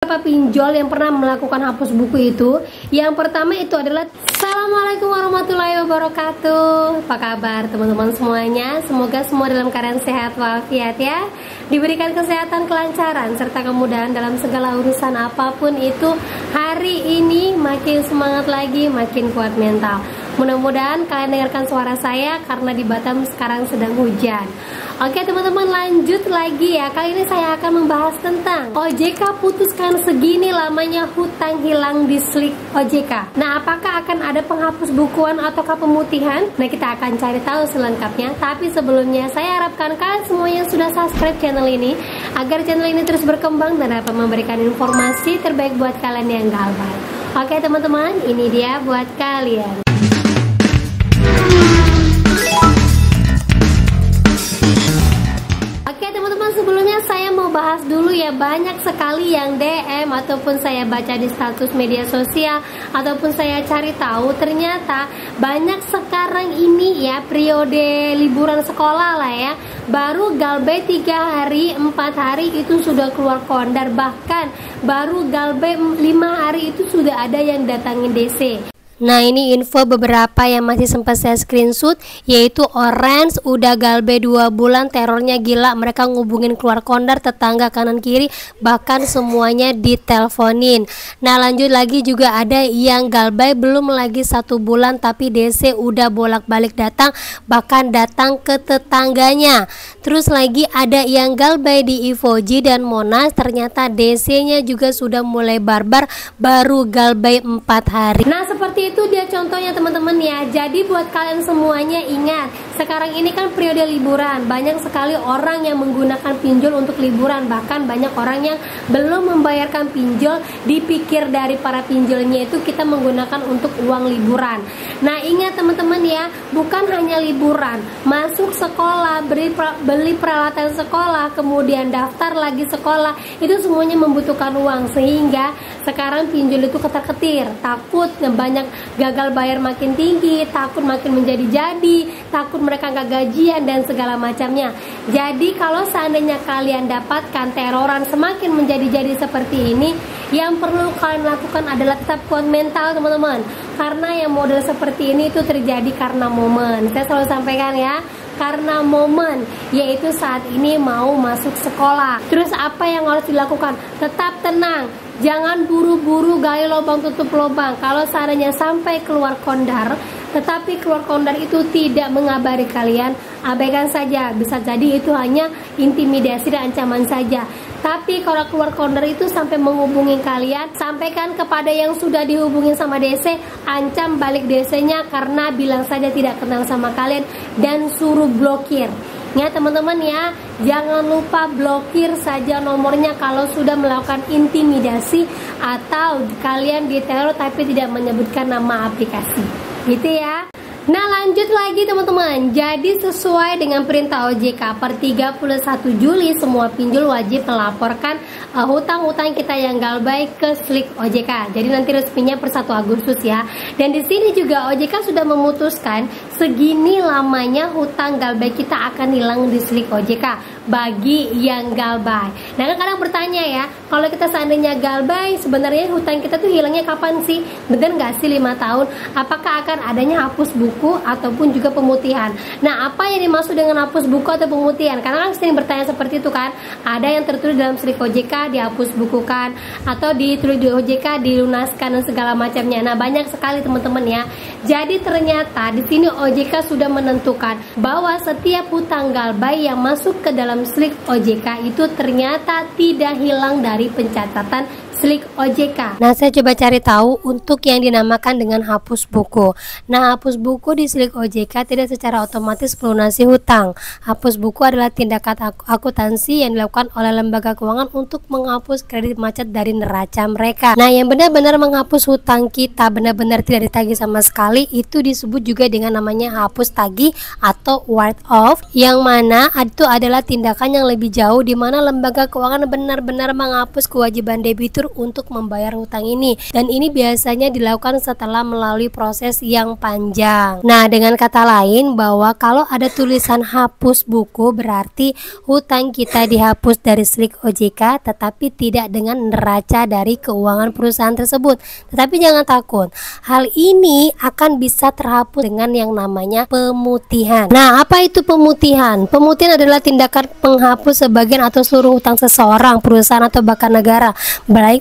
Beberapa pinjol yang pernah melakukan hapus buku itu. Yang pertama itu adalah Assalamualaikum warahmatullahi wabarakatuh. Apa kabar teman-teman semuanya? Semoga semua dalam keadaan sehat walafiat ya. Diberikan kesehatan, kelancaran, serta kemudahan dalam segala urusan apapun itu. Hari ini makin semangat lagi, makin kuat mental. Mudah-mudahan kalian dengarkan suara saya karena di Batam sekarang sedang hujan. Oke teman-teman, lanjut lagi ya. Kali ini saya akan membahas tentang OJK putuskan segini lamanya hutang hilang di Slik OJK. Nah, apakah akan ada penghapus bukuan ataukah pemutihan? Nah, kita akan cari tahu selengkapnya. Tapi sebelumnya saya harapkan kalian semuanya sudah subscribe channel ini agar channel ini terus berkembang dan dapat memberikan informasi terbaik buat kalian yang galbay. Oke teman-teman, ini dia buat kalian. Sebelumnya saya mau bahas dulu ya, banyak sekali yang DM ataupun saya baca di status media sosial ataupun saya cari tahu, ternyata banyak sekarang ini ya periode liburan sekolah lah ya, baru galbay 3 hari 4 hari itu sudah keluar kondar, bahkan baru galbay 5 hari itu sudah ada yang datangin DC. Nah, ini info beberapa yang masih sempat saya screenshot, yaitu Orange udah galbay 2 bulan, terornya gila, mereka ngubungin keluar kondar, tetangga kanan kiri, bahkan semuanya diteleponin. Nah, lanjut lagi juga ada yang galbay belum lagi 1 bulan tapi DC udah bolak-balik datang, bahkan datang ke tetangganya. Terus lagi ada yang galbay di Ivoji dan Monas, ternyata DC-nya juga sudah mulai barbar, baru galbay 4 hari. Nah, seperti itu dia contohnya teman-teman ya. Jadi buat kalian semuanya ingat, sekarang ini kan periode liburan, banyak sekali orang yang menggunakan pinjol untuk liburan, bahkan banyak orang yang belum membayarkan pinjol, dipikir dari para pinjolnya itu kita menggunakan untuk uang liburan. Nah, ingat teman-teman ya, bukan hanya liburan, masuk sekolah, beli peralatan sekolah, kemudian daftar lagi sekolah, itu semuanya membutuhkan uang, sehingga sekarang pinjol itu ketar-ketir, takut banyak gagal bayar makin tinggi, takut makin menjadi-jadi, takut mereka nggak gajian dan segala macamnya. Jadi kalau seandainya kalian dapatkan teroran semakin menjadi-jadi seperti ini, yang perlu kalian lakukan adalah tetap kuat mental teman-teman, karena yang model seperti ini itu terjadi karena momen. Saya selalu sampaikan ya, karena momen, yaitu saat ini mau masuk sekolah. Terus apa yang harus dilakukan? Tetap tenang, jangan buru-buru gali lubang tutup lubang. Kalau seandainya sampai keluar kondar, tetapi keluar kondar itu tidak mengabari kalian, abaikan saja. Bisa jadi itu hanya intimidasi dan ancaman saja. Tapi kalau keluar kondar itu sampai menghubungi kalian, sampaikan kepada yang sudah dihubungin sama DC, ancam balik DC-nya karena bilang saja tidak kenal sama kalian dan suruh blokir. Ya teman-teman ya, jangan lupa blokir saja nomornya kalau sudah melakukan intimidasi atau kalian diteror tapi tidak menyebutkan nama aplikasi, gitu ya. Nah, lanjut lagi teman-teman. Jadi sesuai dengan perintah OJK per 31 Juli semua pinjol wajib melaporkan hutang-hutang kita yang galbay ke Slik OJK. Jadi nanti resminya per 1 Agustus ya. Dan di sini juga OJK sudah memutuskan segini lamanya hutang galbay kita akan hilang di Slik OJK bagi yang galbay. Nah, kadang bertanya ya, kalau kita seandainya galbay, sebenarnya hutang kita tuh hilangnya kapan sih? Bener nggak sih 5 tahun? Apakah akan adanya hapus buku ataupun juga pemutihan? Nah, apa yang dimaksud dengan hapus buku atau pemutihan? Karena kan sering bertanya seperti itu kan. Ada yang tertulis dalam Slik OJK dihapus bukukan, atau ditulis di OJK dilunaskan dan segala macamnya. Nah, banyak sekali teman-teman ya. Jadi ternyata di sini OJK sudah menentukan bahwa setiap hutang galbay yang masuk ke dalam Slik OJK itu ternyata tidak hilang dari pencatatan Slik OJK. Nah, saya coba cari tahu untuk yang dinamakan dengan hapus buku. Nah, hapus buku di Slik OJK tidak secara otomatis melunasi hutang. Hapus buku adalah tindakan akuntansi yang dilakukan oleh lembaga keuangan untuk menghapus kredit macet dari neraca mereka. Nah, yang benar-benar menghapus hutang kita benar-benar tidak ditagih sama sekali, itu disebut juga dengan namanya hapus tagih atau write off, yang mana itu adalah tindakan yang lebih jauh di mana lembaga keuangan benar-benar menghapus kewajiban debitur untuk membayar hutang ini, dan ini biasanya dilakukan setelah melalui proses yang panjang. Nah, dengan kata lain bahwa kalau ada tulisan hapus buku berarti hutang kita dihapus dari slik OJK, tetapi tidak dengan neraca dari keuangan perusahaan tersebut. Tetapi jangan takut, hal ini akan bisa terhapus dengan yang namanya pemutihan. Nah, apa itu pemutihan? Pemutihan adalah tindakan menghapus sebagian atau seluruh hutang seseorang, perusahaan atau bahkan negara,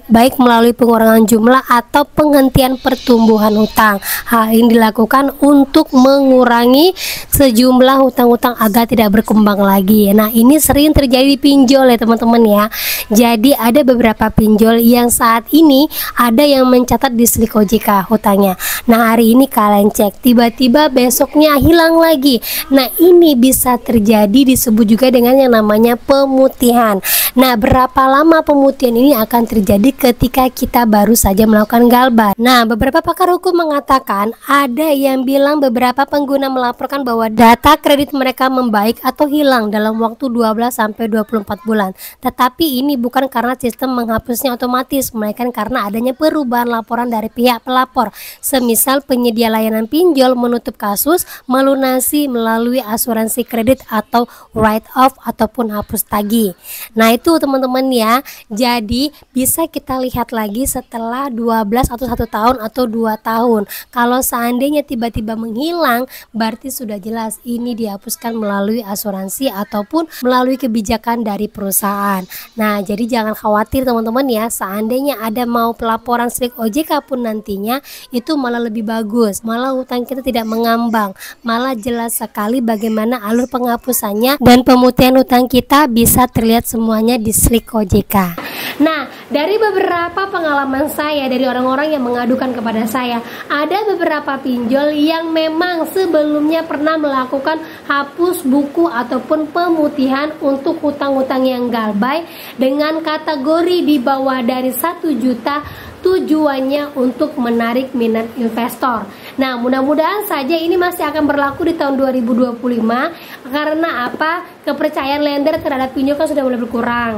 baik melalui pengurangan jumlah atau penghentian pertumbuhan hutang. Hal ini dilakukan untuk mengurangi sejumlah hutang-hutang agar tidak berkembang lagi. Nah, ini sering terjadi di pinjol ya teman-teman ya. Jadi ada beberapa pinjol yang saat ini ada yang mencatat di slik OJK hutangnya. Nah, hari ini kalian cek, tiba-tiba besoknya hilang lagi. Nah, ini bisa terjadi, disebut juga dengan yang namanya pemutihan. Nah, berapa lama pemutihan ini akan terjadi ketika kita baru saja melakukan galbah? Nah, beberapa pakar hukum mengatakan ada yang bilang beberapa pengguna melaporkan bahwa data kredit mereka membaik atau hilang dalam waktu 12-24 bulan. Tetapi ini bukan karena sistem menghapusnya otomatis, melainkan karena adanya perubahan laporan dari pihak pelapor. Semisal penyedia layanan pinjol menutup kasus, melunasi melalui asuransi kredit atau write off ataupun hapus tagih. Nah, itu teman-teman ya. Jadi bisa kita lihat lagi setelah 12 atau 1 tahun atau 2 tahun. Kalau seandainya tiba-tiba menghilang, berarti sudah jelas ini dihapuskan melalui asuransi ataupun melalui kebijakan dari perusahaan. Nah, jadi jangan khawatir teman-teman ya. Seandainya ada mau pelaporan slik OJK pun nantinya, itu malah lebih bagus. Malah hutang kita tidak mengambang. Malah jelas sekali bagaimana alur penghapusannya, dan pemutihan hutang kita bisa terlihat semuanya di slik OJK. Nah, dari beberapa pengalaman saya dari orang-orang yang mengadukan kepada saya, ada beberapa pinjol yang memang sebelumnya pernah melakukan hapus buku ataupun pemutihan untuk hutang-hutang yang galbay dengan kategori di bawah dari 1 juta, tujuannya untuk menarik minat investor. Nah, mudah-mudahan saja ini masih akan berlaku di tahun 2025. Karena apa? Kepercayaan lender terhadap pinjol kan sudah mulai berkurang.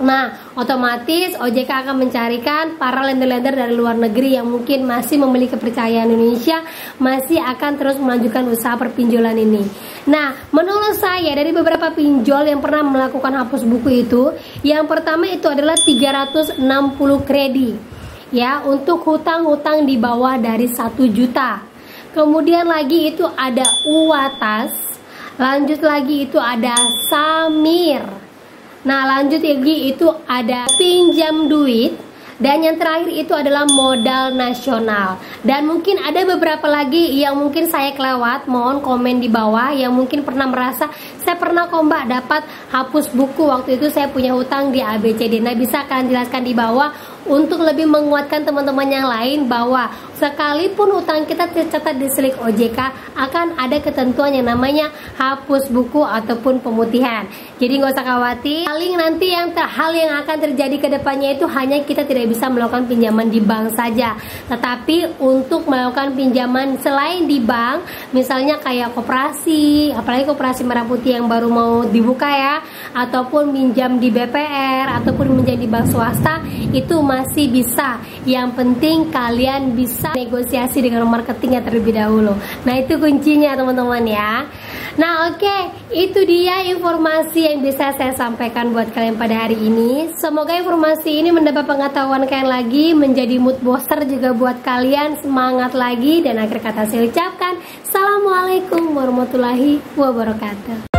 Nah, otomatis OJK akan mencarikan para lender-lender dari luar negeri yang mungkin masih memiliki kepercayaan Indonesia, masih akan terus melanjutkan usaha perpinjolan ini. Nah, menurut saya dari beberapa pinjol yang pernah melakukan hapus buku itu, yang pertama itu adalah 360 kredit ya, untuk hutang-hutang di bawah dari 1 juta. Kemudian lagi itu ada Uwatas, lanjut lagi itu ada Samir. Nah, lanjut lagi itu ada pinjam duit, dan yang terakhir itu adalah modal nasional. Dan mungkin ada beberapa lagi yang mungkin saya kelewat, mohon komen di bawah yang mungkin pernah merasa saya pernah kok Mbak dapat hapus buku, waktu itu saya punya hutang di ABCD. Nah, bisa kalian jelaskan di bawah untuk lebih menguatkan teman-teman yang lain bahwa sekalipun hutang kita tercatat di slik OJK, akan ada ketentuan yang namanya hapus buku ataupun pemutihan. Jadi nggak usah khawatir. Paling nanti hal yang akan terjadi ke depannya itu hanya kita tidak bisa melakukan pinjaman di bank saja, tetapi untuk melakukan pinjaman selain di bank, misalnya kayak koperasi, apalagi koperasi Merah Putih yang baru mau dibuka ya, ataupun minjam di BPR ataupun minjam di bank swasta, itu masih bisa. Yang penting kalian bisa negosiasi dengan marketingnya terlebih dahulu. Nah, itu kuncinya teman-teman ya. Nah, oke, itu dia informasi yang bisa saya sampaikan buat kalian pada hari ini. Semoga informasi ini mendapat pengetahuan kalian lagi, menjadi mood booster juga buat kalian, semangat lagi. Dan akhir kata saya ucapkan, Assalamualaikum warahmatullahi wabarakatuh.